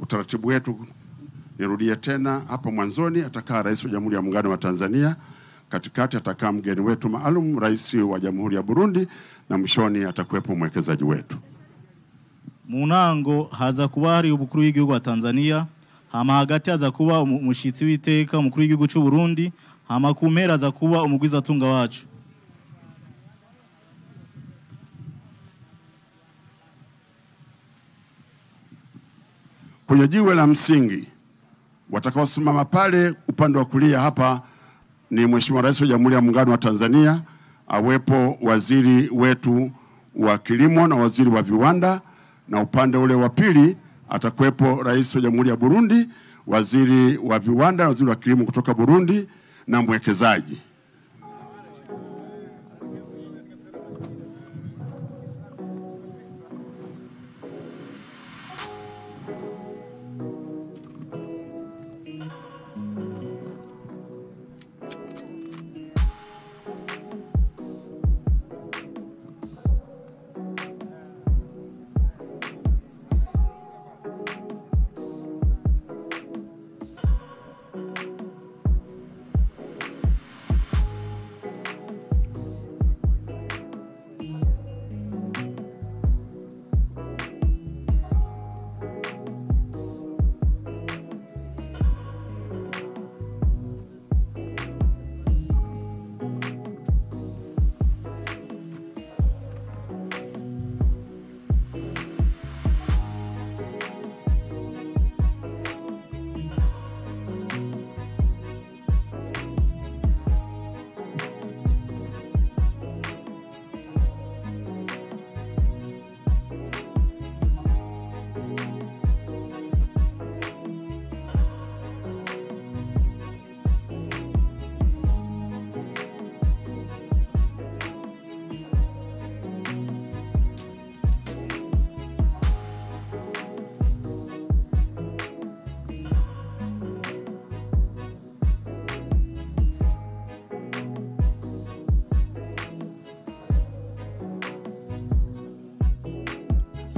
Utaratibu wetu, nirudie tena, hapa mwanzoni atakaa Rais wa Jamhuri ya Muungano wa Tanzania, katikati atakaa mgeni wetu maalum Rais wa Jamhuri ya Burundi, na mwishoni atakuwepo mwekezaji wetu. Munango haza kuba hari ubukuru w'igihugu wa Tanzania, hama hagati haza kuba umushitsi w'iteka umukuru w'igihugu cy'u Burundi, hama kumpera haza kuba umugwizatunga wacu. Kwenye jiwe la msingi watakaosimama pale upande wa kulia hapa ni Mheshimiwa Rais wa Jamhuri ya Muungano wa Tanzania, awepo waziri wetu wa kilimo na waziri wa viwanda, na upande ule wa pili atakuwepo Rais wa Jamhuri ya Burundi, waziri wa viwanda na waziri wa kilimo kutoka Burundi na mwekezaji.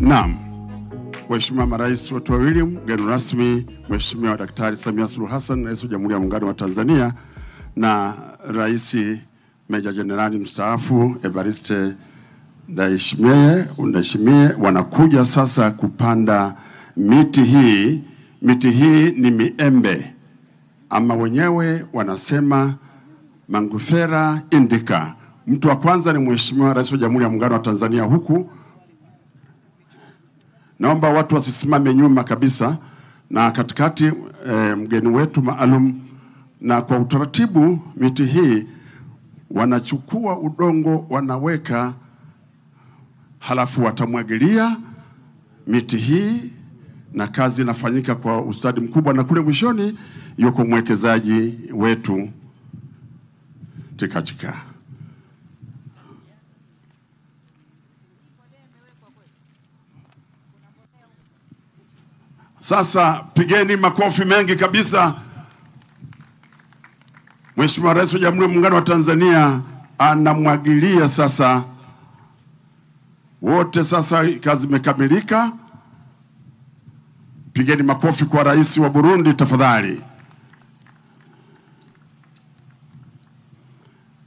Naam, Mheshimiwa Marais wote wawili, mgeni rasmi Mheshimiwa Daktari Samia Suluhu Hassan, Rais wa Jamhuri ya Muungano wa Tanzania, na Rais Meja Jenerali mstaafu Evariste Ndayishimiye wanakuja sasa kupanda miti hii. Miti hii ni miembe, ama wenyewe wanasema Mangifera indica. Mtu wa kwanza ni Mheshimiwa Rais wa Jamhuri ya Muungano wa Tanzania huku. Naomba watu wasisimame nyuma kabisa, na katikati mgeni wetu maalum. Na kwa utaratibu miti hii wanachukua udongo wanaweka, halafu watamwagilia miti hii, na kazi inafanyika kwa ustadi mkubwa, na kule mwishoni yuko mwekezaji wetu Tikachika. Sasa pigeni makofi mengi kabisa. Mheshimiwa Rais wa Jamhuri ya Muungano wa Tanzania anamwagilia sasa. Wote sasa kazi imekamilika. Pigeni makofi kwa Rais wa Burundi tafadhali.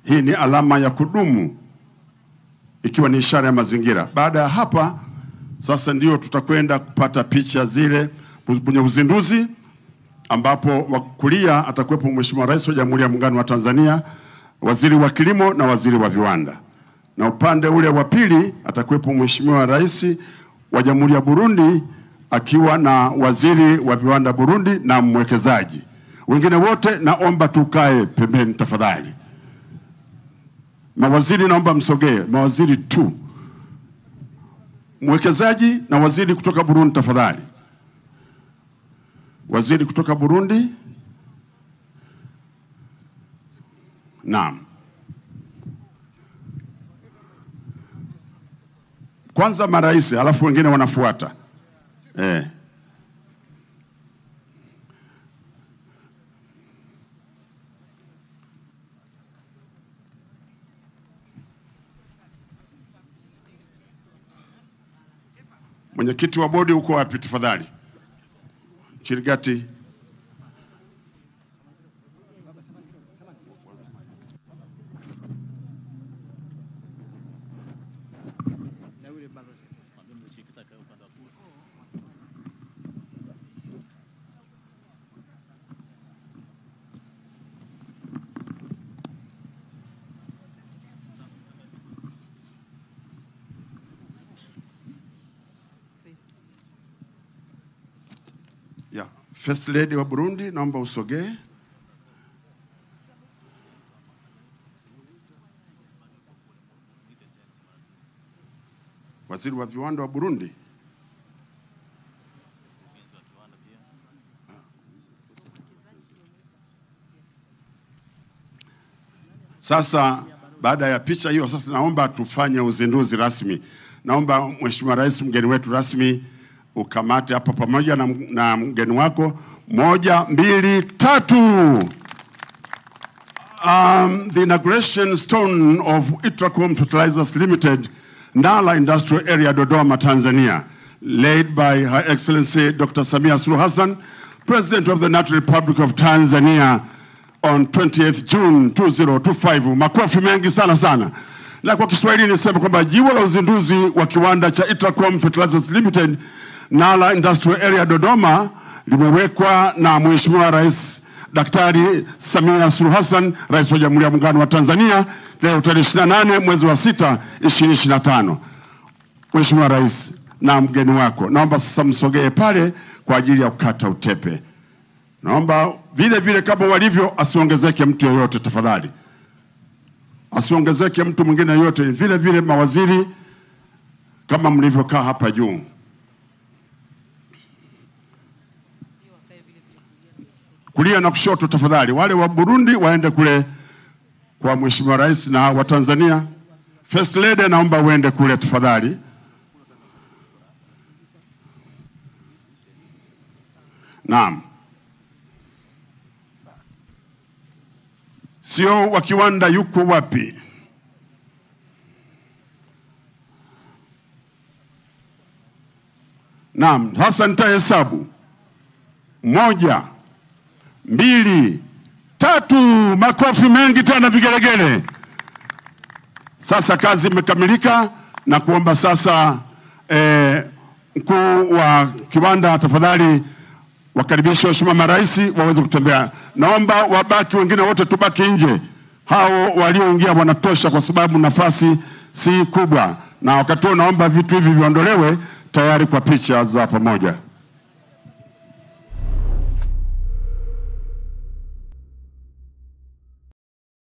Hii ni alama ya kudumu, ikiwa ni ishara ya mazingira. Baada ya hapa sasa ndio tutakwenda kupata picha zile kwenye uzinduzi, ambapo wakulia atakuwepo Mheshimiwa Rais wa Jamhuri ya Muungano wa Tanzania, waziri wa kilimo na waziri wa viwanda, na upande ule wa pili atakuwepo Mheshimiwa Rais wa Jamhuri ya Burundi akiwa na waziri wa viwanda Burundi na mwekezaji. Wengine wote naomba tukae pembeni tafadhali. Mawaziri naomba msogee, mawaziri tu. Mwekezaji na waziri kutoka Burundi tafadhali. Waziri kutoka Burundi. Naam. Kwanza marais, alafu wengine wanafuata. Mwenyekiti wa bodi uko wapi tafadhali? Chirigati. Yeah. First Lady wa Burundi, naomba usogee. Waziri wa viwanda wa Burundi. Sasa baada ya picha hiyo, sasa naomba tufanye uzinduzi rasmi. Naomba Mheshimiwa Rais, mgeni wetu rasmi, ukamate hapa pamoja na mgeni wako. 1, 2, 3. The inauguration stone of Itracom Fertilizers Limited, Nala Industrial Area, Dodoma, Tanzania, laid by Her Excellency Dr. Samia Suluhu Hassan, President of the Natural Republic of Tanzania, on 20th June 2025. Makofi mengi sana. Na kwa Kiswahili nisema kwamba jiwe la uzinduzi wa kiwanda cha Itracom Fertilizers Limited, Nala Industrial Area, Dodoma, limewekwa na Mheshimiwa Rais Daktari Samia Suluhu Hassan, Rais wa Jamhuri ya Muungano wa Tanzania, leo tarehe 28 mwezi wa 6 2025. Mheshimiwa Rais na mgeni wako, naomba sasa msogee pale kwa ajili ya kukata utepe. Naomba vile kama walivyo, asiongezeke mtu yoyote tafadhali. Asiongezeke mtu mwingine yoyote, vile mawaziri kama mlivyokaa hapa juu. Kulia na kushoto tafadhali. Wale wa Burundi waende kule kwa Mheshimiwa Rais, na wa Tanzania First Lady naomba uende kule tafadhali. Naam. Sio wa kiwanda yuko wapi? Naam, sasa nitahesabu. 1, 2, 3. Makofi mengi tena, vigelegele. Sasa kazi imekamilika, na kuomba sasa mkuu wa kiwanda tafadhali wakaribisha Mheshimiwa Marais waweze kutembea. Naomba wabaki, wengine wote tubaki nje. Hao walioingia wanatosha kwa sababu nafasi si kubwa. Na wakati huo naomba vitu hivi viondolewe tayari kwa picha za pamoja.